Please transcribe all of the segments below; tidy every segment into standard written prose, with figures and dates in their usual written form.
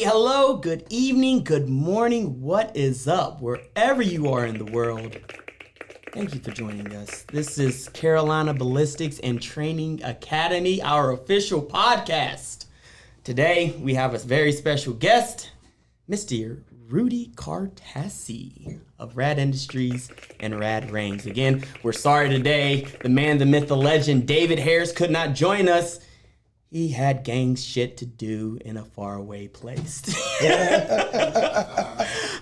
hello, good evening, good morning, what is up, wherever you are in the world. Thank you for joining us. This is Carolina Ballistics and Training Academy, our official podcast. Today, we have a very special guest, Mr. Rudy Cartassi of Rad Industries and RAD Range. Again, we're sorry today, the man, the myth, the legend, David Harris could not join us. He had gang shit to do in a faraway place.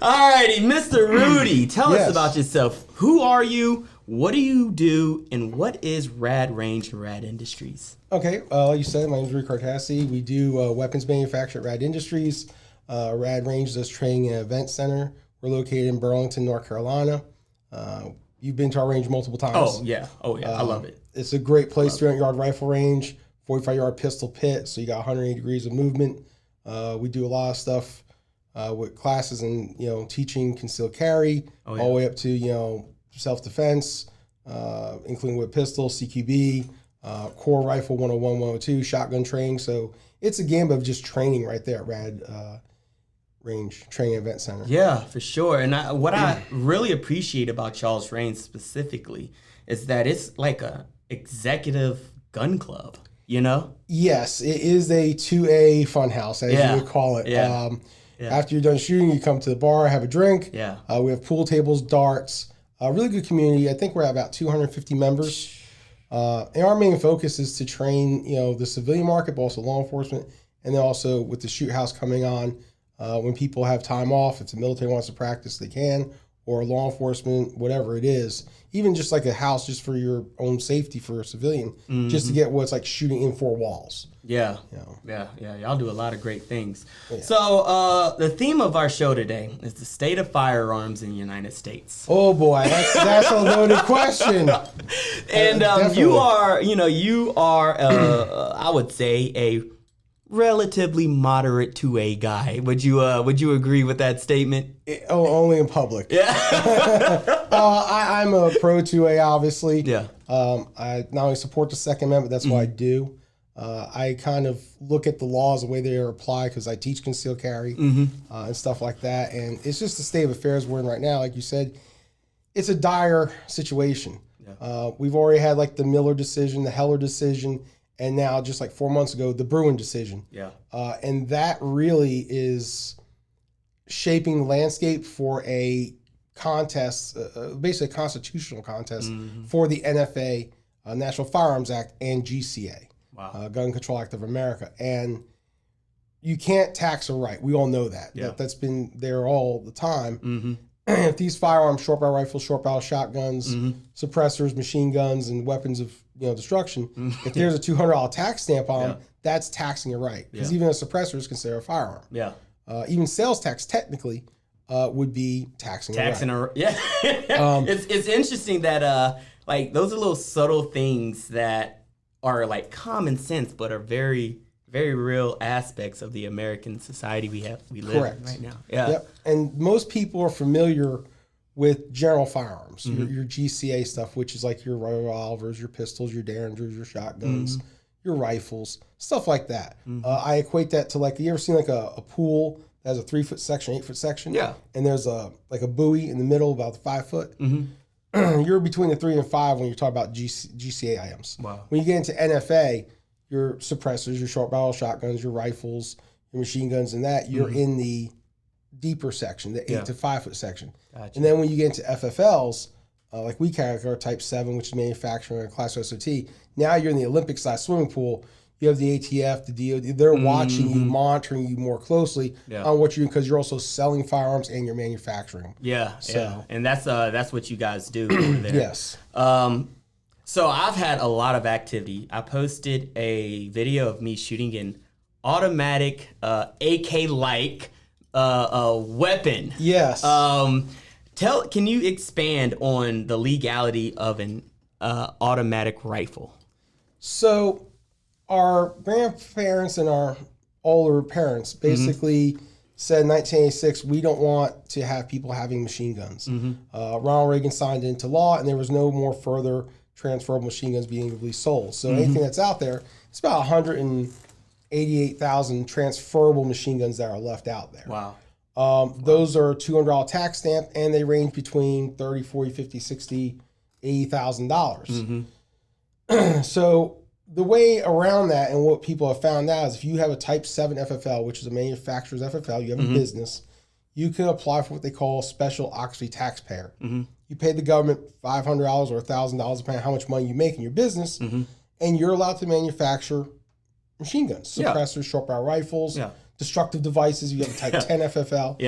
Alrighty, Mr. Rudy, tell us about yourself. Who are you? What do you do? And what is Rad Range and Rad Industries? Okay, like you said, my name is Rudy Cartassi. We do weapons manufacture at Rad Industries. Rad Range does training and event center. We're located in Burlington, North Carolina. You've been to our range multiple times. Oh yeah, I love it. It's a great place, 300-yard rifle range, 45-yard pistol pit, so you got 180 degrees of movement. We do a lot of stuff with classes and teaching concealed carry, all the way up to self-defense, including with pistol, CQB, core rifle 101, 102, shotgun training. So it's a gambit of just training right there at Rad Range Training Event Center. Yeah, for sure. And what I really appreciate about y'all's range specifically is that it's like a executive gun club. Yes, it is a 2A fun house, as you would call it. After you're done shooting, you come to the bar, have a drink. We have pool tables, darts, a really good community. I think we're at about 250 members. And our main focus is to train, the civilian market, but also law enforcement. And then also with the shoot house coming on, when people have time off, if the military wants to practice, they can, or law enforcement, whatever it is. Even just like a house just for your own safety for a civilian, just to get what's like shooting in four walls. Yeah. Y'all do a lot of great things. So the theme of our show today is the state of firearms in the United States. Oh boy, that's a loaded question. And you are, I would say a relatively moderate 2A guy. Would you agree with that statement? Only in public. Yeah. I'm a pro 2A, obviously. Yeah. I not only support the Second Amendment, that's what I do. I kind of look at the laws, the way they are applied, because I teach concealed carry and stuff like that. And it's just the state of affairs we're in right now. Like you said, it's a dire situation. Yeah. We've already had like the Miller decision, the Heller decision, and now just like 4 months ago, the Bruen decision. Yeah. And that really is shaping the landscape for a contest, basically a constitutional contest for the NFA, National Firearms Act, and GCA, Gun Control Act of America. And you can't tax a right. We all know that. Yeah. That's been there all the time. If these firearms, short barrel rifles, short barrel shotguns, suppressors, machine guns, and weapons of destruction, if there's a $200 tax stamp on them, that's taxing a right. Because even a suppressor is considered a firearm. Yeah. Even sales tax technically would be taxing a right. It's interesting that like those are little subtle things that are like common sense, but are very, very real aspects of the American society we live in right now. Yeah. Yep. And most people are familiar with general firearms, your GCA stuff, which is like your revolvers, your pistols, your derringers, your shotguns, your rifles, stuff like that. I equate that to like, you ever seen like a pool that has a 3-foot section, 8-foot section? Yeah. And there's a buoy in the middle, about 5 foot. You're between the 3 and 5 when you're talking about GCA items. Wow. When you get into NFA, your suppressors, your short barrel shotguns, your rifles, your machine guns, and that, you're in the deeper section, the 8 to 5 foot section. Gotcha. And then when you get into FFLs, like we carry our Type 7, which is manufacturing and Class SOT, now you're in the Olympic-sized swimming pool. You have the ATF, the DOD. They're watching you, monitoring you more closely on what you're doing, because you're also selling firearms and you're manufacturing them. Yeah. And that's what you guys do over there. Yes. So I've had a lot of activity. I posted a video of me shooting an automatic AK-like weapon. Yes. Can you expand on the legality of an automatic rifle? So our grandparents and our older parents basically said in 1986, we don't want to have people having machine guns. Ronald Reagan signed into law, and there was no more further transferable machine guns being legally sold. So anything that's out there, it's about 180 88,000 transferable machine guns that are left out there. Wow. Those are $200 tax stamp, and they range between $30, $40, $50, $60, $80,000. So the way around that, and what people have found out, is if you have a Type 7 FFL, which is a manufacturer's FFL, you have a business, you can apply for what they call special occupancy taxpayer. You pay the government $500 or $1,000, depending on how much money you make in your business, and you're allowed to manufacture machine guns, suppressors, short barrel rifles, destructive devices. You have a Type 10 FFL.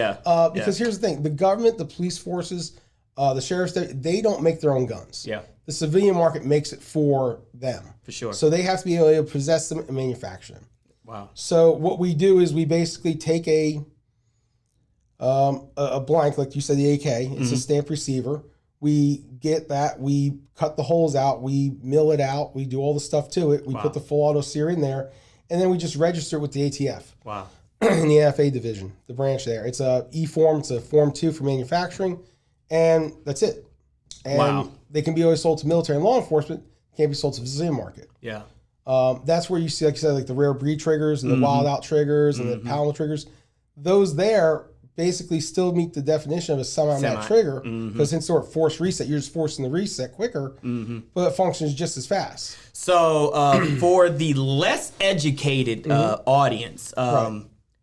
Because here's the thing: the government, the police forces, the sheriff's, they don't make their own guns. The civilian market makes it for them. For sure. So they have to be able to possess them and manufacture them. Wow. So what we do is we basically take a blank, like you said, the AK. It's a stamp receiver. We get that. We cut the holes out. We mill it out. We do all the stuff to it. We put the full auto sear in there, and then we just register it with the ATF. Wow. In the NFA division, the branch there. It's a E-form. It's a Form 2 for manufacturing, and that's it. And they can be always sold to military and law enforcement. Can't be sold to the civilian market. That's where you see, like you said, like the rare breed triggers and the wild out triggers and the Palomar triggers. Those there basically still meet the definition of a semi-automatic trigger, because since they're at force reset, you're just forcing the reset quicker, but it functions just as fast. So for the less educated audience,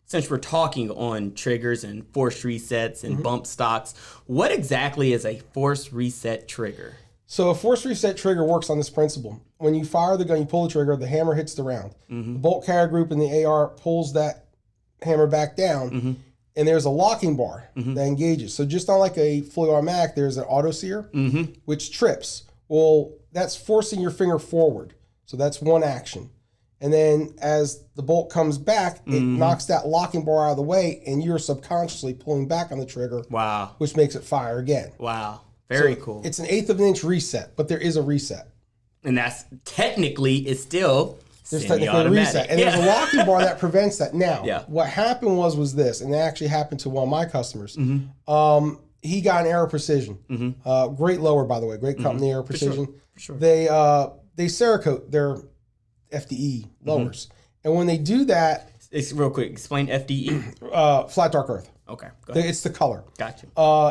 since we're talking on triggers and force resets and bump stocks, what exactly is a force reset trigger? So a force reset trigger works on this principle. When you fire the gun, you pull the trigger, the hammer hits the round. The bolt carrier group in the AR pulls that hammer back down, and there's a locking bar that engages. So just on like a fully automatic, there's an auto sear, which trips. Well, that's forcing your finger forward. So that's one action. And then as the bolt comes back, it knocks that locking bar out of the way, and you're subconsciously pulling back on the trigger, which makes it fire again. Wow. Very cool. It's an 1/8 of an inch reset, but there is a reset. And that's technically, it's still there's technically a reset. And there's a locking bar that prevents that. Now, what happened was this, and it actually happened to one of my customers. He got an Aero Precision. Great lower, by the way. Great company, Aero Precision. For sure. They Cerakote their FDE lowers. And when they do that... Real quick, explain FDE. Flat dark earth. Okay, go ahead. It's the color. Gotcha.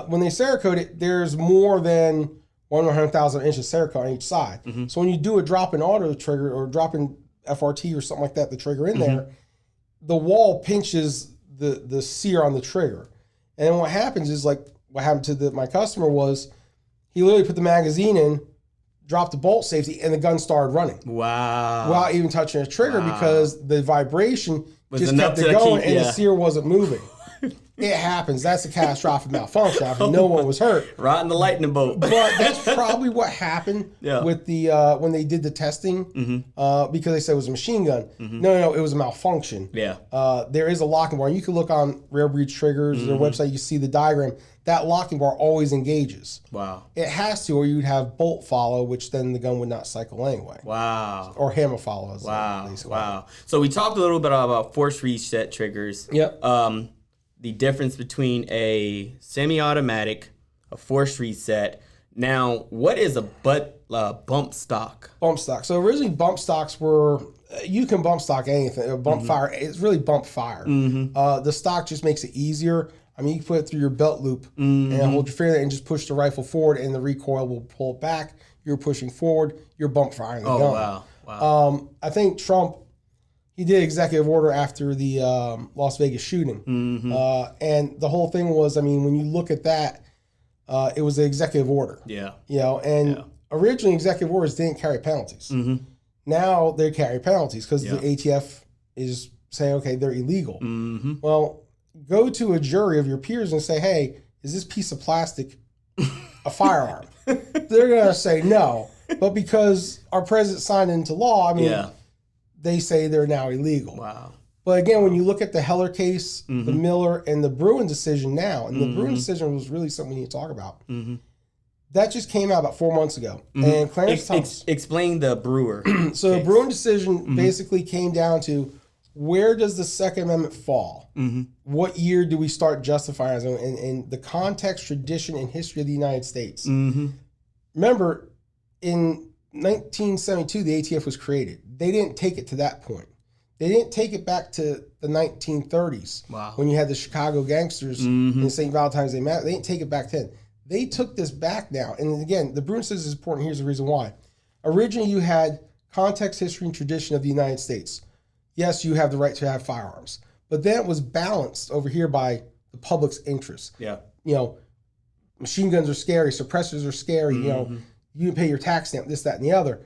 When they Cerakote it, there's more than 100,000 inches Cerakote on each side. So when you do a drop-in auto trigger or drop-in FRT or something like that, the trigger in there, the wall pinches the sear on the trigger. And then what happens is, like what happened to my customer was, he literally put the magazine in, dropped the bolt safety, and the gun started running. Wow. Without even touching the trigger, because the vibration just kept it going and the sear wasn't moving. It happens. That's a catastrophic malfunction. No one was hurt. Right in the lightning bolt. But that's probably what happened with the when they did the testing, because they said it was a machine gun. No, it was a malfunction. There is a locking bar. You can look on Rare Breed Triggers, their website, you see the diagram. That locking bar always engages. Wow. It has to, or you'd have bolt follow, which then the gun would not cycle anyway. Wow. Or hammer follow. Wow. So we talked a little bit about force reset triggers. The difference between a semi-automatic, a force reset. Now, what is a bump stock? Bump stock. So originally bump stocks were, you can bump stock anything, bump fire. It's really bump fire. The stock just makes it easier. I mean, you can put it through your belt loop and hold your finger there and just push the rifle forward, and the recoil will pull it back. You're pushing forward. You're bump firing the gun. Wow. I think Trump, he did executive order after the Las Vegas shooting. And the whole thing was, I mean, when you look at that, it was an executive order. Originally executive orders didn't carry penalties. Now they carry penalties because the ATF is saying, okay, they're illegal. Well, go to a jury of your peers and say, hey, is this piece of plastic a firearm? They're going to say no. But because our president signed it into law, I mean, they say they're now illegal. Wow. But again, when you look at the Heller case, the Miller, and the Bruen decision now, and the Bruen decision was really something we need to talk about. That just came out about 4 months ago. And Clarence Thomas... Explain the Brewer So the Bruen decision basically came down to, where does the Second Amendment fall? What year do we start justifying it in the context, tradition, and history of the United States? Remember, in 1972, the ATF was created. They didn't take it to that point. They didn't take it back to the 1930s. Wow. When you had the Chicago gangsters in St. Valentine's Day Mass. They didn't take it back then. They took this back now. And again, the Bruen says is important. Here's the reason why. Originally, you had context, history, and tradition of the United States. Yes, you have the right to have firearms. But then it was balanced over here by the public's interest. Yeah. You know, machine guns are scary. Suppressors are scary. You know, you can pay your tax stamp, this, that, and the other.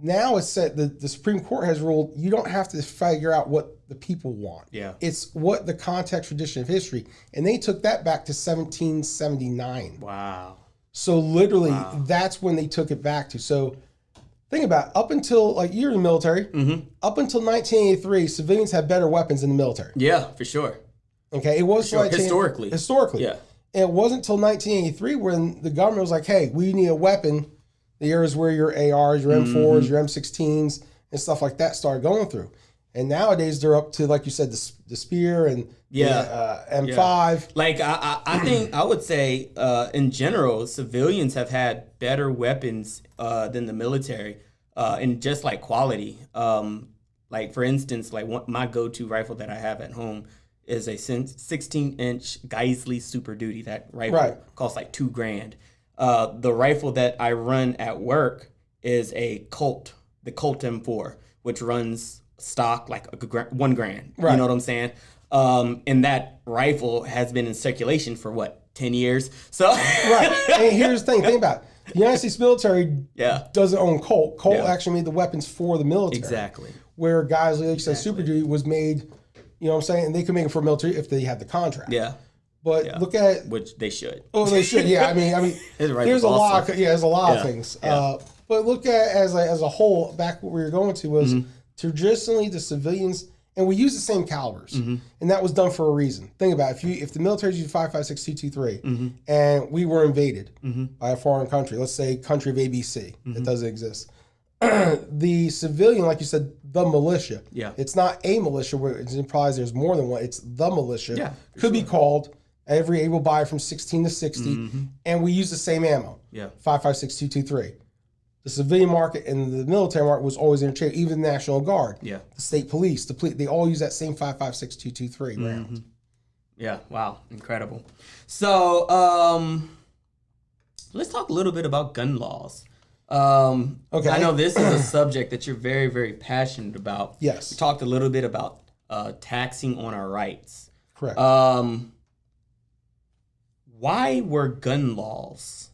Now it's said the Supreme Court has ruled you don't have to figure out what the people want. Yeah. It's what the context, tradition of history. And they took that back to 1779. Wow. So literally, that's when they took it back to. So think about it, up until, like, you're in the military, up until 1983, civilians had better weapons in the military. Yeah, for sure. Okay, it was Historically. Yeah. And it wasn't until 1983 when the government was like, hey, we need a weapon. The areas where your ARs, your M4s, your M16s, and stuff like that started going through. And nowadays they're up to, like you said, the Spear and the M5. Yeah. Like I think I would say in general, civilians have had better weapons than the military, and just like quality. Like for instance, like my go-to rifle that I have at home is a 16-inch Geisley Super Duty. That rifle costs like $2,000. The rifle that I run at work is a Colt, the Colt M4, which runs stock like $1,000. Right. You know what I'm saying? And that rifle has been in circulation for what, 10 years? So And here's the thing. Think about it. The United States military doesn't own Colt. Colt actually made the weapons for the military. Exactly. Where guys, like you said, Super Duty was made, you know what I'm saying? And they could make it for military if they had the contract. Yeah. But look at, which they should. Oh, they should. Yeah, I mean, there's a lot. There's a lot of things. But look at as a whole. Back what we were going to was traditionally the civilians, and we use the same calibers, and that was done for a reason. Think about it. If the military used 5.56 223, and we were invaded by a foreign country, let's say country of ABC that doesn't exist, the civilian, like you said, the militia. Yeah, it's not a militia where it implies there's more than one. It's the militia. Yeah, could be called. Every able buy from 16 to 60, and we use the same ammo. Yeah, 5.56 223. The civilian market and the military market was always interchangeable. Even the National Guard, the state police, they all use that same 5.56 223 round. Yeah, wow, incredible. So let's talk a little bit about gun laws. Okay, I know this is a subject that you're very, very passionate about. Yes, we talked a little bit about taxing on our rights. Correct. Why were gun laws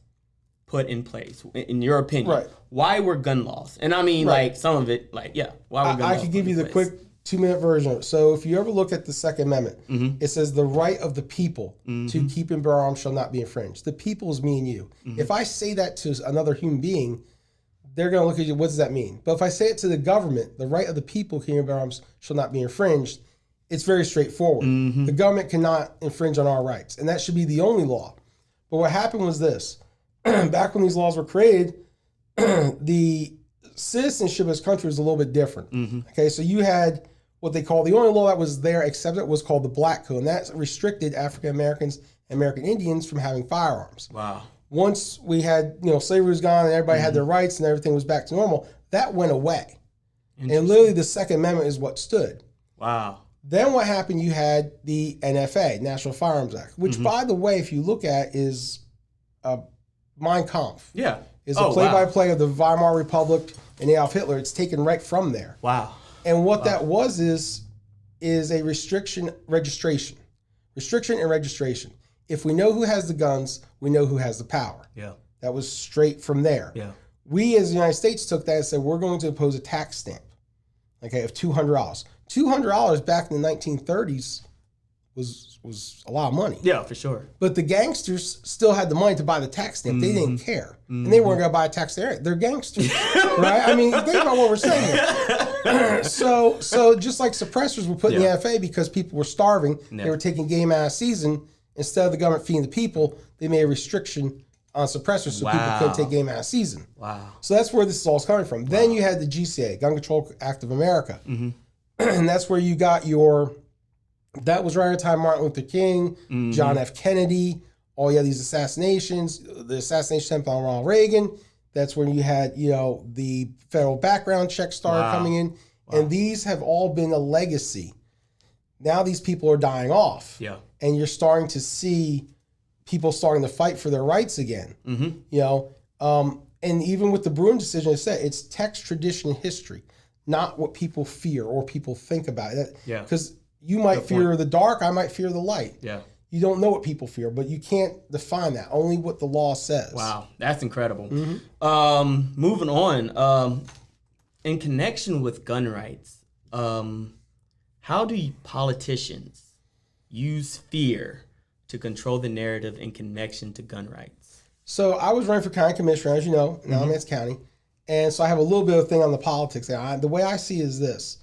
put in place, in your opinion? Right. Why were gun laws? And I mean, like, some of it, like, why were gun laws? I could give you the quick 2-minute version. So if you ever look at the Second Amendment, it says the right of the people to keep and bear arms shall not be infringed. The people is me and you. If I say that to another human being, they're going to look at you, what does that mean? But if I say it to the government, the right of the people to keep and bear arms shall not be infringed, it's very straightforward. The government cannot infringe on our rights, and that should be the only law. But what happened was this. Back when these laws were created, the citizenship of this country was a little bit different. Okay, so you had what they call, the only law that was there accepted was called the Black Code, and that restricted African Americans and American Indians from having firearms. Wow. Once we had, slavery was gone and everybody had their rights and everything was back to normal, that went away. And literally the Second Amendment is what stood. Wow. Then what happened, you had the NFA, National Firearms Act, which, by the way, if you look at, is Mein Kampf. Yeah. Is a play-by-play of the Weimar Republic and Adolf Hitler. It's taken right from there. Wow. And what that was is a restriction and registration. If we know who has the guns, we know who has the power. Yeah. That was straight from there. Yeah. We as the United States took that and said, we're going to impose a tax stamp, okay, of $200. $200 back in the 1930s was a lot of money. Yeah, for sure. But the gangsters still had the money to buy the tax stamp. They didn't care. And they weren't going to buy a tax stamp. They're gangsters, right? I mean, think about what we're saying. So just like suppressors were put in the NFA because people were starving, they were taking game out of season. Instead of the government feeding the people, they made a restriction on suppressors so people couldn't take game out of season. Wow. So that's where this is all coming from. Then you had the GCA, Gun Control Act of America. And that's where you got that was right at the time Martin Luther King, John F. Kennedy, these assassinations, the assassination attempt on Ronald Reagan. That's when you had, the federal background check started coming in. Wow. And these have all been a legacy. Now these people are dying off. Yeah. And you're starting to see people starting to fight for their rights again. Mm-hmm. You know, and even with the Bruen decision, it said it's text, tradition, and history, not what people fear or people think about it. Yeah. Because you might fear the dark, I might fear the light. Yeah. You don't know what people fear, but you can't define that. Only what the law says. Wow, that's incredible. Mm-hmm. Moving on, in connection with gun rights, how do politicians use fear to control the narrative in connection to gun rights? So I was running for county commissioner, as you know, in Alamance County. And so I have a little bit of thing on the politics. The way I see it is this.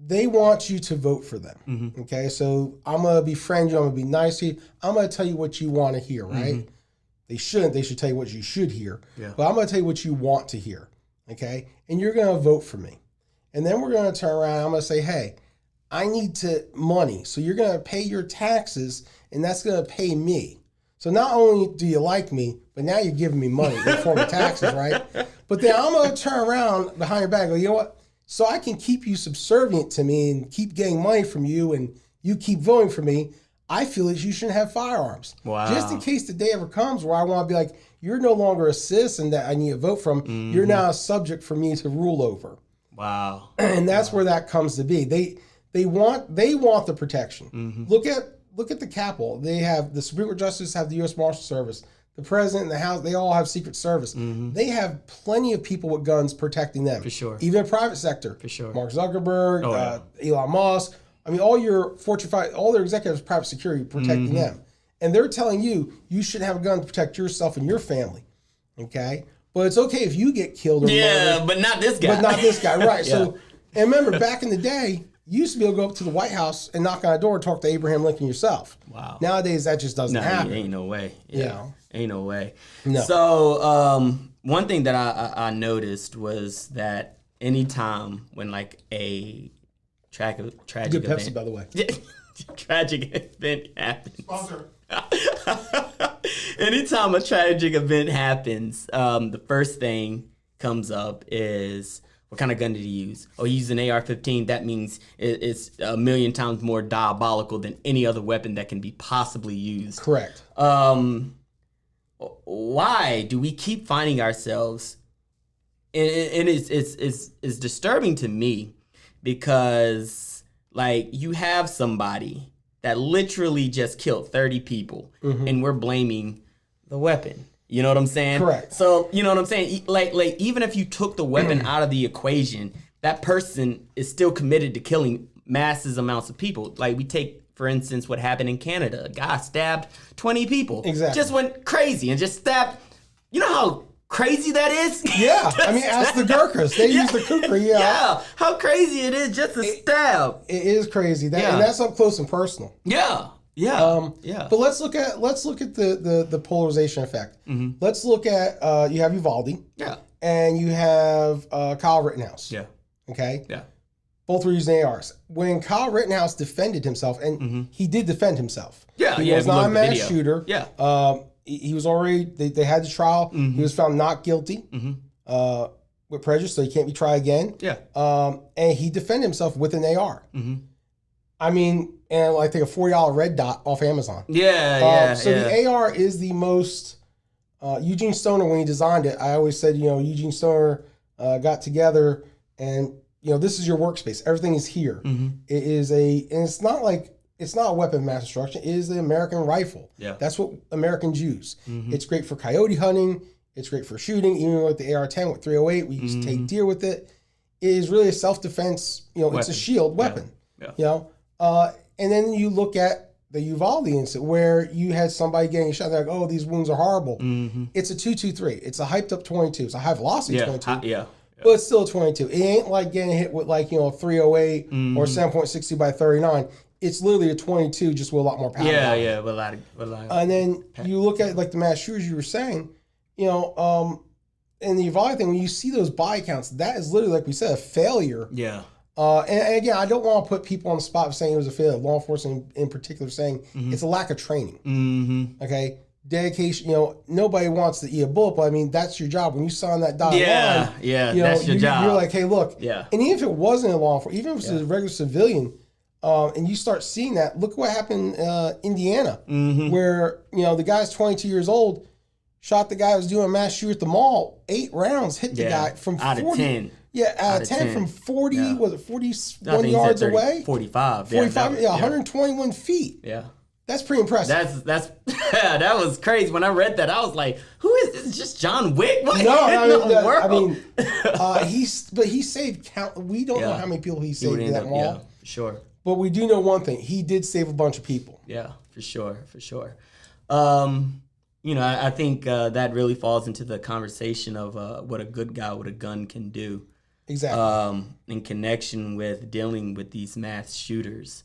They want you to vote for them. Mm-hmm. Okay, so I'm going to befriend you. I'm going to be nice to you. I'm going to tell you what you want to hear, right? Mm-hmm. They shouldn't. They should tell you what you should hear. Yeah. But I'm going to tell you what you want to hear, okay? And you're going to vote for me. And then we're going to turn around. I'm going to say, hey, I need money. So you're going to pay your taxes, and that's going to pay me. So not only do you like me, but now you're giving me money in the form of taxes, right? But then I'm going to turn around behind your back and go, you know what? So I can keep you subservient to me and keep getting money from you and you keep voting for me, I feel that you shouldn't have firearms. Wow. Just in case the day ever comes where I want to be like, you're no longer a citizen that I need to vote from. Mm-hmm. You're now a subject for me to rule over. Wow. And that's where that comes to be. They want the protection. Mm-hmm. Look at the Capitol. They have the Supreme Court justices have the U.S. Marshal Service. The president and the House, they all have Secret Service. Mm-hmm. They have plenty of people with guns protecting them. For sure. Even the private sector. For sure. Mark Zuckerberg, Elon Musk. I mean, all your Fortune 5, all their executives, private security protecting them. And they're telling you should have a gun to protect yourself and your family. Okay? But it's okay if you get killed or murdered. But not this guy. But not this guy, right. Yeah. So, and remember, back in the day, you used to be able to go up to the White House and knock on a door and talk to Abraham Lincoln yourself. Wow. Nowadays, that just doesn't happen. Ain't no way. Yeah. Ain't no way. No. So, one thing that I noticed was that anytime when like a tragic Good event, Pepsi, by the way. tragic event happens. Sponsor. Anytime a tragic event happens, the first thing comes up is, what kind of gun did he use? Oh, he used an AR-15. That means it's a million times more diabolical than any other weapon that can be possibly used. Correct. Why do we keep finding ourselves? And it's disturbing to me because, like, you have somebody that literally just killed 30 people, and we're blaming the weapon. You know what I'm saying? Correct. So, you know what I'm saying? Like even if you took the weapon out of the equation, that person is still committed to killing massive amounts of people. Like, we take, for instance, what happened in Canada. A guy stabbed 20 people. Exactly. Just went crazy and just stabbed. You know how crazy that is? Yeah. I mean, ask the Gurkhas. They use the kukri. Yeah. Yeah. How crazy it is just to stab. It is crazy. And that's up close and personal. Yeah. Yeah. But let's look at the polarization effect. Mm-hmm. Let's look at you have Uvalde. Yeah. And you have Kyle Rittenhouse. Yeah. Okay. Yeah. Both were using ARs. When Kyle Rittenhouse defended himself, and he did defend himself. Yeah. He was not a mass shooter. Yeah. He was already. They had the trial. Mm-hmm. He was found not guilty. Mm-hmm. With prejudice, so he can't be tried again. Yeah. And he defended himself with an AR. Mm-hmm. I mean, and I think a $40 red dot off Amazon. Yeah, the AR is the most. Eugene Stoner, when he designed it, I always said, Eugene Stoner got together and, this is your workspace. Everything is here. Mm-hmm. It is and it's not a weapon of mass destruction. It is the American rifle. Yeah. That's what Americans use. Mm-hmm. It's great for coyote hunting. It's great for shooting. Even with the AR-10 with 308, we used to take deer with it. It is really a self-defense. It's a shield weapon. Yeah. And then you look at the Uvalde incident where you had somebody getting shot. They're like, oh, these wounds are horrible. Mm-hmm. It's a 223. It's a hyped up 22. It's a high velocity 22. But it's still a 22. It ain't like getting hit with a 308 or 7.60 by 39. It's literally a 22 just with a lot more power. Yeah, with a lot of and then you look at the mass shooters you were saying, in the Uvalde thing, when you see those body counts, that is literally, like we said, a failure. Yeah. And again, I don't want to put people on the spot saying it was a failure. Law enforcement in particular saying it's a lack of training. Mm-hmm. Okay? dedication. Nobody wants to eat a bullet, but I mean, that's your job. When you sign that dotted line, that's your job. You're like, hey, look. Yeah. And even if it wasn't a law enforcement, even if it was a regular civilian, and you start seeing that, look what happened in Indiana, where, the guy's 22 years old, shot the guy who was doing a mass shoot at the mall, 8 rounds, hit the guy from 40. Out of 10. Yeah, out of 10 from 40, was it 41 yards away? 45. 45, 121 feet. Yeah. That's pretty impressive. That was crazy. When I read that, I was like, "Who is this? Just John Wick?" What he saved count. We don't know how many people he saved in that mall. Yeah, for sure. But we do know one thing: he did save a bunch of people. Yeah, for sure. I think that really falls into the conversation of what a good guy with a gun can do. Exactly. In connection with dealing with these mass shooters.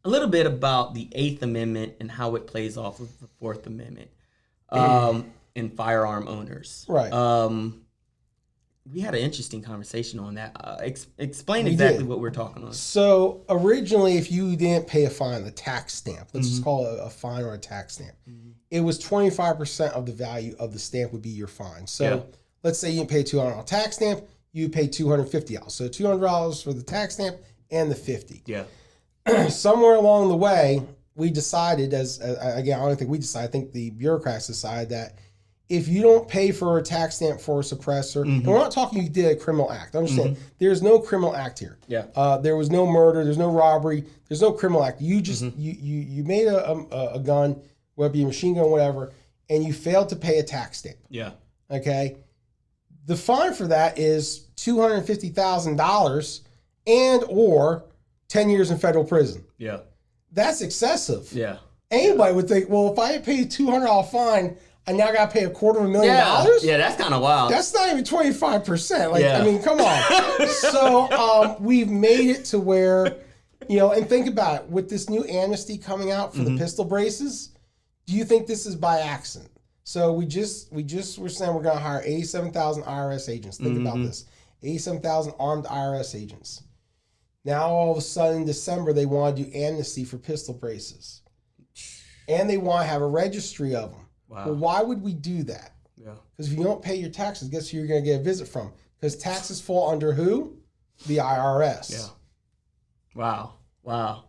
A little bit about the 8th Amendment and how it plays off of the 4th Amendment in firearm owners. Right. We had an interesting conversation on that. Explain exactly what we're talking on. So originally, if you didn't pay a fine, the tax stamp, let's just call it a fine or a tax stamp, it was 25% of the value of the stamp would be your fine. So let's say you didn't pay $200 tax stamp, you pay $250. So $200 for the tax stamp and the $50. Yeah. Somewhere along the way, we decided, again, I don't think we decided, I think the bureaucrats decided that if you don't pay for a tax stamp for a suppressor, and we're not talking you did a criminal act. Understand, there's no criminal act here. Yeah. There was no murder, there's no robbery, there's no criminal act. You just, you made a gun, whether it be a machine gun, whatever, and you failed to pay a tax stamp. Yeah. Okay? The fine for that is $250,000 and or 10 years in federal prison. Yeah. That's excessive. Yeah. Anybody would think, well, if I pay $200 fine, I now got to pay $250,000? Yeah, that's kind of wild. That's not even 25%. I mean, come on. So we've made it to where, and think about it, with this new amnesty coming out for the pistol braces, do you think this is by accident? So we just were saying we're going to hire 87,000 IRS agents. Think about this. 87,000 armed IRS agents. Now, all of a sudden, in December, they want to do amnesty for pistol braces. And they want to have a registry of them. Wow. Well, why would we do that? Yeah. Because if you don't pay your taxes, guess who you're going to get a visit from? Because taxes fall under who? The IRS. Yeah. Wow.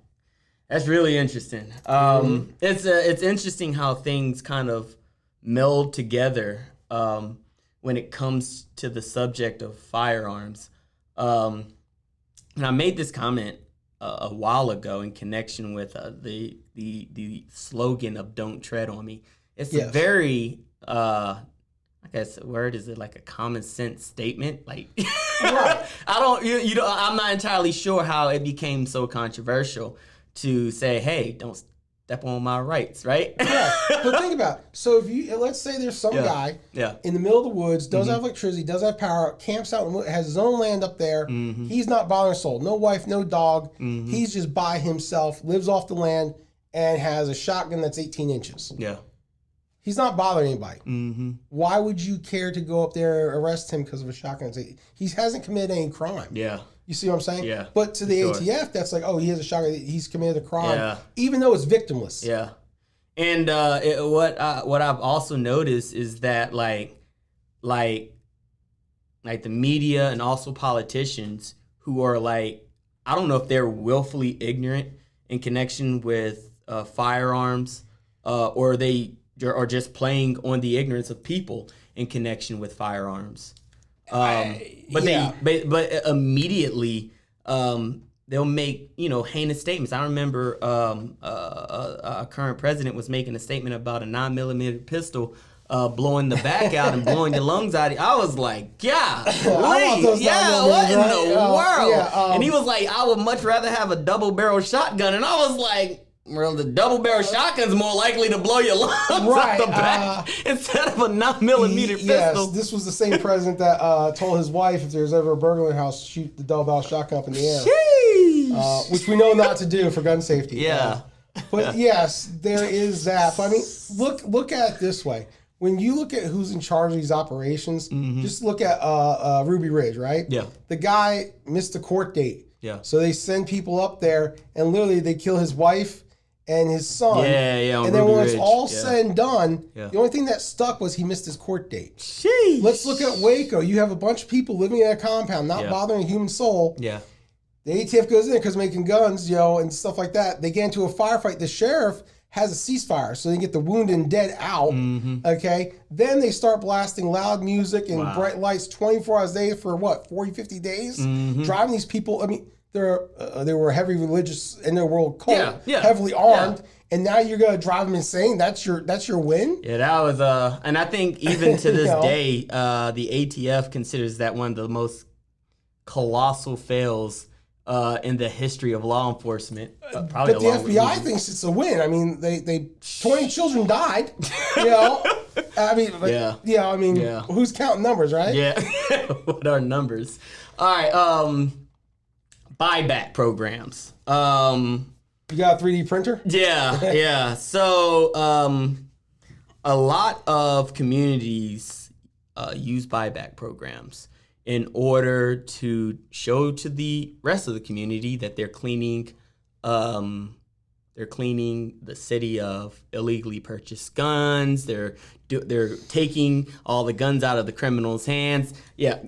That's really interesting. It's interesting how things kind of meld together when it comes to the subject of firearms. And I made this comment a while ago in connection with the slogan of "Don't tread on me." It's a very, I guess, word is it like a common sense statement? Like, right. I'm not entirely sure how it became so controversial to say, "Hey, don't step on my rights," right? Yeah. But think about it. So let's say there's some guy in the middle of the woods, doesn't have electricity, doesn't have power, camps out, has his own land up there. He's not bothering a soul. No wife, no dog. He's just by himself, lives off the land, and has a shotgun that's 18 inches. Yeah. He's not bothering anybody. Why would you care to go up there and arrest him because of a shotgun? He hasn't committed any crime. Yeah. You see what I'm saying? Yeah. But to the ATF, that's like, oh, he has a shotgun. He's committed a crime, even though it's victimless. Yeah. And what I've also noticed is that like the media and also politicians who are like, I don't know if they're willfully ignorant in connection with firearms, or they are just playing on the ignorance of people in connection with firearms. But immediately they'll make heinous statements. I remember a current president was making a statement about a 9mm pistol blowing the back out and blowing your lungs out. I was like, what in the world? And he was like, I would much rather have a double barrel shotgun. And I was like, well, the double barrel shotgun's more likely to blow your lungs out the back instead of a 9mm pistol. Yes, this was the same president that told his wife if there's ever a burglar in the house, shoot the double barrel shotgun up in the air. Which we know not to do for gun safety. Yeah. But yes, there is that. But I mean, look at it this way. When you look at who's in charge of these operations, just look at Ruby Ridge, right? Yeah. The guy missed the court date. Yeah. So they send people up there, and literally they kill his wife and his son. And then when it's all said and done, the only thing that stuck was he missed his court date. Sheesh. Let's look at Waco. You have a bunch of people living in a compound, not bothering a human soul. Yeah. The ATF goes in because making guns, and stuff like that. They get into a firefight. The sheriff has a ceasefire, so they get the wounded and dead out. Okay. Then they start blasting loud music and bright lights 24 hours a day for 40, 50 days? Driving these people. I mean, they were heavy religious in their world cult, heavily armed. And now you're gonna drive them insane. That's your win. Yeah, that was and I think even to this day, the ATF considers that one of the most colossal fails in the history of law enforcement. Probably but the FBI thinks it's a win. I mean, they 20 children died. I mean, who's counting numbers, right? Yeah. What are numbers? All right. Buyback programs. You got a 3D printer? Yeah. So a lot of communities use buyback programs in order to show to the rest of the community that they're cleaning the city of illegally purchased guns. They're taking all the guns out of the criminals' hands. Yeah.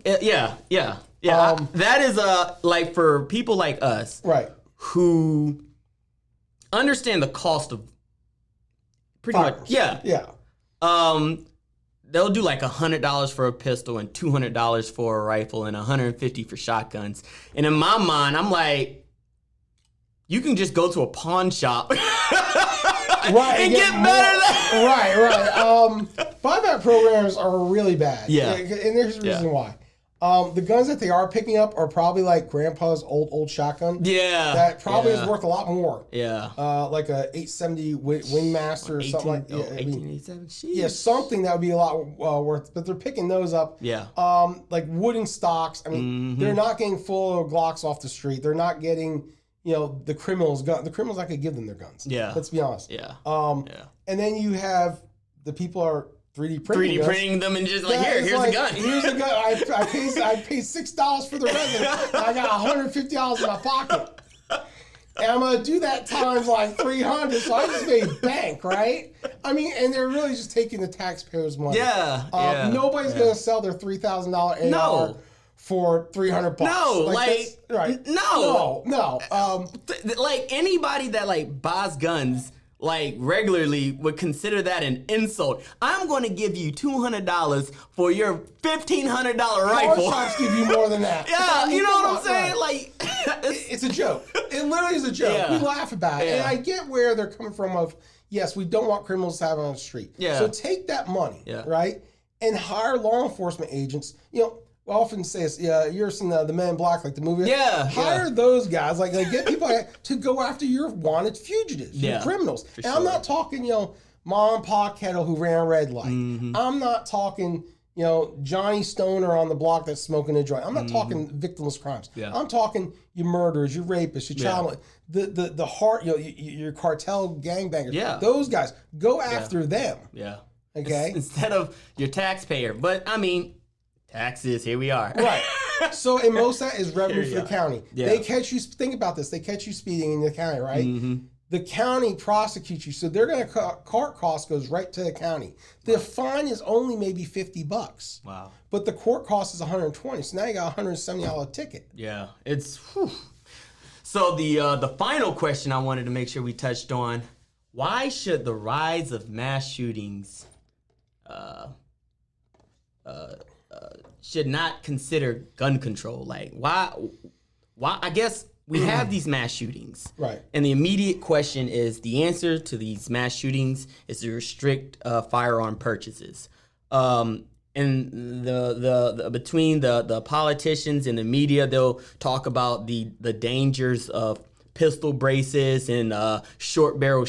That is like for people like us, right, who understand the cost of pretty much. They'll do like $100 for a pistol and $200 for a rifle and $150 for shotguns. And in my mind, I'm like, you can just go to a pawn shop and get better than Right. Buyback programs are really bad. Yeah. And there's a reason why. The guns that they are picking up are probably like grandpa's old shotgun. Yeah. That probably is worth a lot more. Yeah. Like a 870 Wingmaster or something like that. 1887. Yeah, something that would be a lot worth. But they're picking those up. Yeah. Like wooden stocks. I mean, they're not getting full Glocks off the street. They're not getting, the criminals' guns. The criminals, I could give them their guns. Yeah. Let's be honest. Yeah. And then you have the people are 3D printing them and just like, here's a gun. Here's a gun. I paid $6 for the resin. I got $150 in my pocket. And I'm going to do that times like 300. So I just made bank, right? I mean, and they're really just taking the taxpayers' money. Yeah. Nobody's going to sell their $3,000 AR for $300. No, right. No. Like anybody that buys guns regularly would consider that an insult. I'm going to give you $200 for your $1,500 rifle. Pawn shops give you more than that. Yeah, you know what I'm saying? Right. It's a joke. It literally is a joke. Yeah. We laugh about it. And I get where they're coming from of, yes, we don't want criminals to have it on the street. Yeah. So take that money, right, and hire law enforcement agents. I often say this, you ever seen the Men in Black, like the movie? Yeah. Hire those guys, like get people to go after your wanted fugitives, your criminals. And I'm not talking, mom and pa kettle who ran a red light. I'm not talking, Johnny Stoner on the block that's smoking a joint. I'm not talking victimless crimes. Yeah. I'm talking your murderers, your rapists, your child, the heart, your cartel gangbangers. Yeah. Those guys, go after them. Yeah. Okay. Instead of your taxpayer. But I mean, taxes, here we are. Right. So, and most of that is revenue for the county. Yeah. They catch you, think about this, they catch you speeding in the county, right? The county prosecutes you, so they're going to, court cost goes right to the county. The fine is only maybe $50. Wow. But the court cost is $120, so now you got a $170 ticket. Yeah, it's, whew. So the final question I wanted to make sure we touched on, why should the rise of mass shootings should not consider gun control? Like, why? I guess we have these mass shootings. Right. And the immediate question is, the answer to these mass shootings is to restrict firearm purchases. And between the politicians and the media, they'll talk about the dangers of pistol braces and short barrel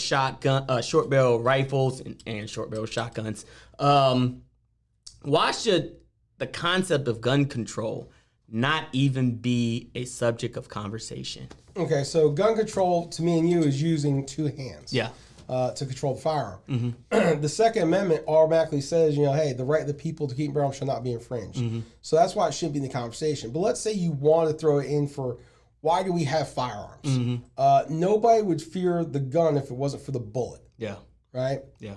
rifles and short barrel shotguns. Why should the concept of gun control not even be a subject of conversation? Okay, so gun control to me and you is using two hands. Yeah. To control the firearm. The Second Amendment automatically says, hey, the right of the people to keep and bear arms shall not be infringed. So that's why it shouldn't be in the conversation. But let's say you want to throw it in for why do we have firearms? Nobody would fear the gun if it wasn't for the bullet. Yeah. Right? Yeah.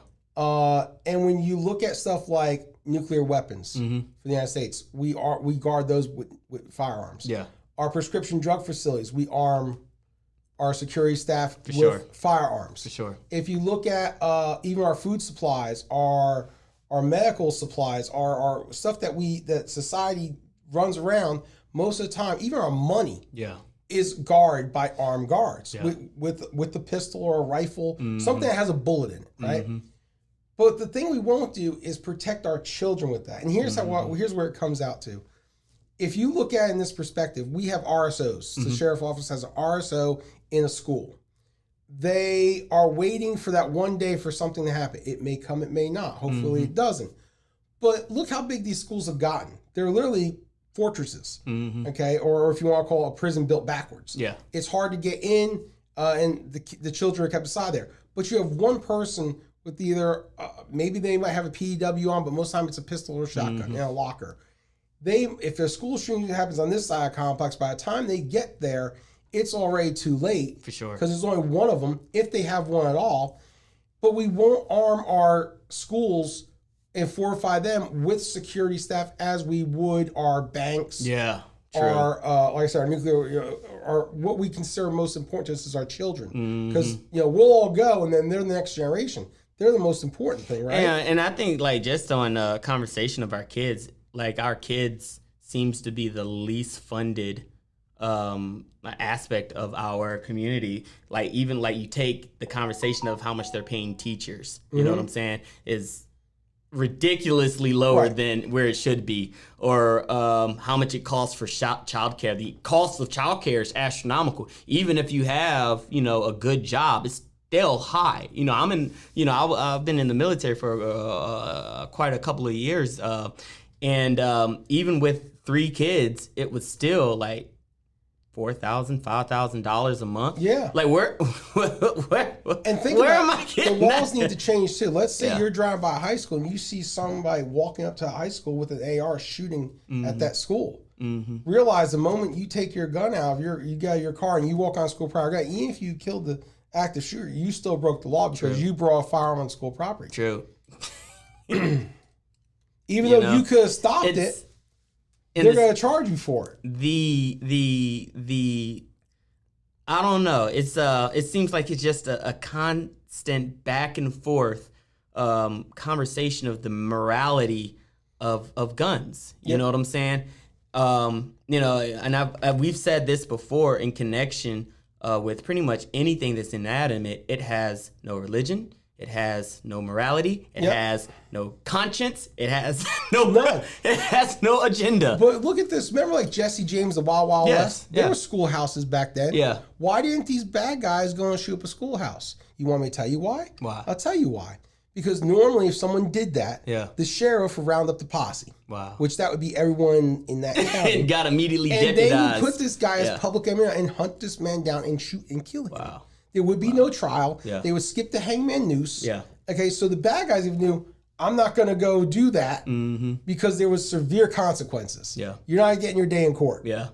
And when you look at stuff like nuclear weapons for the United States, we guard those with firearms. Yeah. Our prescription drug facilities, we arm our security staff with firearms. For sure. If you look at even our food supplies, our medical supplies, our stuff that society runs around, most of the time, even our money is guarded by armed guards with a pistol or a rifle, something that has a bullet in it, right? But the thing we won't do is protect our children with that. And here's here's where it comes out to. If you look at it in this perspective, we have RSOs. The sheriff's office has an RSO in a school. They are waiting for that one day for something to happen. It may come, it may not. Hopefully it doesn't. But look how big these schools have gotten. They're literally fortresses, okay? Or if you want to call it a prison built backwards. Yeah. It's hard to get in, and the children are kept aside there. But you have one person with either, maybe they might have a PEW on, but most of the time it's a pistol or a shotgun in a locker. If a school shooting happens on this side of the complex, by the time they get there, it's already too late. For sure. Because there's only one of them, if they have one at all. But we won't arm our schools and fortify them with security staff as we would our banks. Yeah, true. Our, like I said, our nuclear, our what we consider most important to us is our children. Because, we'll all go, and then they're the next generation. They're the most important thing, right? And I think, like, just on a conversation of our kids, like, our kids seems to be the least funded aspect of our community. Like, even like you take the conversation of how much they're paying teachers, you know what I'm saying, is ridiculously lower than where it should be, or how much it costs for childcare. The cost of childcare is astronomical. Even if you have, a good job, it's still high. I've been in the military for quite a couple of years. And even with 3 kids, it was still like $4,000, $5,000 a month. Yeah. Like where and think where am I getting the laws need to change too. Let's say you're driving by a high school and you see somebody walking up to a high school with an AR shooting at that school. Realize the moment you take your gun out of you got your car and you walk on school property, even if you killed the active shooter, you still broke the law because you brought a firearm on school property. True. Even though you could have stopped it, they're going to charge you for it. I don't know. It seems like it's just a constant back and forth conversation of the morality of guns. You know what I'm saying? And we've said this before in connection with pretty much anything that's inanimate. It has no religion. It has no morality. It has no conscience. It has It has no agenda. But look at this. Remember, like Jesse James, the Wild Wild West? There were schoolhouses back then. Yeah. Why didn't these bad guys go and shoot up a schoolhouse? You want me to tell you why? Why? I'll tell you why. Because normally, if someone did that, the sheriff would round up the posse. Wow. Which that would be everyone in that county. And got immediately deputized. And they would put this guy as public enemy and hunt this man down and shoot and kill him. Wow. There would be no trial. Yeah. They would skip the hangman noose. Yeah. Okay, so the bad guys even knew, I'm not going to go do that because there was severe consequences. Yeah. You're not getting your day in court. Yeah.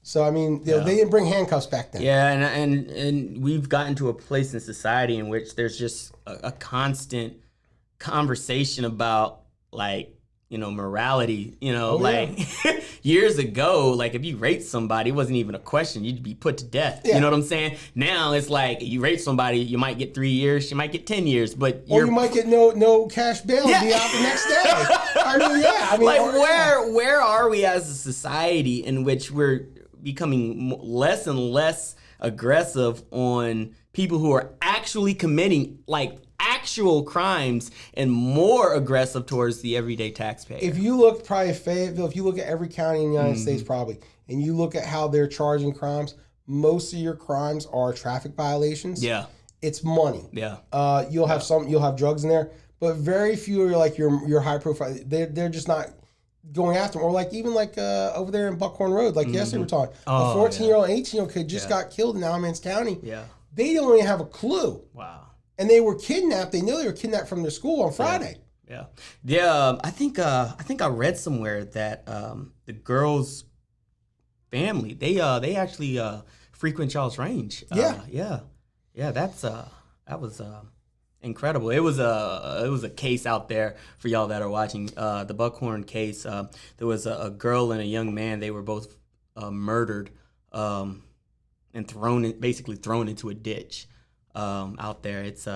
So, I mean, they didn't bring handcuffs back then. Yeah, and we've gotten to a place in society in which there's just a constant conversation about, like, morality, years ago, like if you raped somebody, it wasn't even a question. You'd be put to death. Yeah. You know what I'm saying? Now it's like you rape somebody, you might get 3 years, you might get 10 years, or you might get no cash bail and be out the next day. I mean, like where are we as a society in which we're becoming less and less aggressive on people who are actually committing actual crimes and more aggressive towards the everyday taxpayer? If you look probably at Fayetteville, if you look at every county in the United States probably, and you look at how they're charging crimes, most of your crimes are traffic violations. Yeah. It's money. Yeah. You'll have drugs in there, but very few are like your high profile. They're just not going after them. Or like even over there in Buckhorn Road, like yesterday we're talking, a 14-year-old, 18-year-old kid just got killed in Alamance County. Yeah. They don't even have a clue. Wow. And they were kidnapped. They knew they were kidnapped from their school on Friday. Yeah. I think I read somewhere that the girl's family. They actually frequent Charles Range. Yeah. That was incredible. It was a case out there for y'all that are watching. The Buckhorn case. There was a girl and a young man. They were both murdered and basically thrown into a ditch out there. It's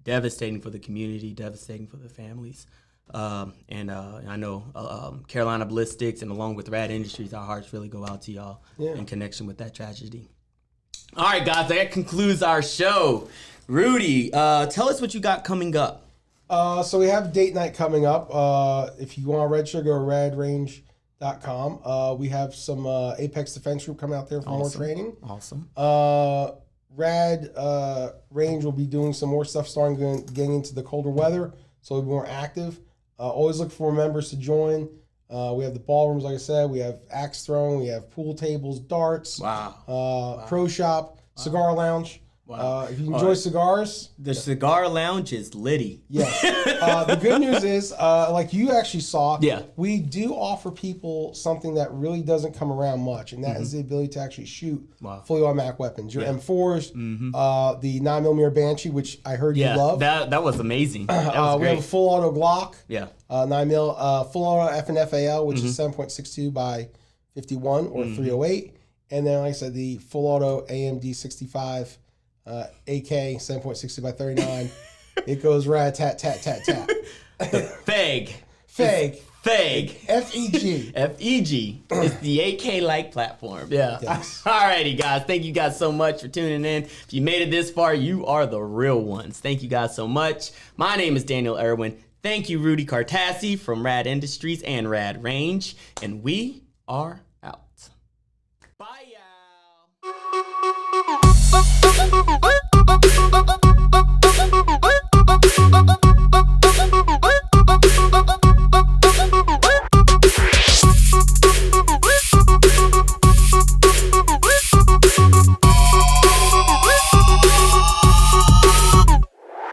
devastating for the community, devastating for the families. And I know Carolina Ballistics and along with Rad Industries, our hearts really go out to y'all in connection with that tragedy. All right, guys, that concludes our show. Rudy, tell us what you got coming up. So we have date night coming up. If you want to register, go to radrange.com. We have some Apex Defense Group coming out there for more training. Awesome. Rad Range will be doing some more stuff starting getting into the colder weather, so we'll be more active. Always look for members to join. We have the ballrooms, like I said. We have axe throwing. We have pool tables, darts. Wow. Pro shop, cigar lounge. Wow. If you enjoy cigars, the cigar lounge is litty. Yes. The good news is, like you actually saw, we do offer people something that really doesn't come around much, and that is the ability to actually shoot fully automatic weapons. Your M4s, the 9mm Banshee, which I heard you love. That was amazing. That was we have a full auto Glock. 9mm, full auto FNFAL, which is 7.62 by 51 or 308, and then like I said, the full auto AMD 65. AK 7.60 by 39. It goes rat tat tat tat tat. FEG. FEG. FEG is the AK-like platform. Yeah. Yes. Alrighty, guys. Thank you guys so much for tuning in. If you made it this far, you are the real ones. Thank you guys so much. My name is Daniel Erwin. Thank you, Rudy Cartassi from Rad Industries and Rad Range. And we are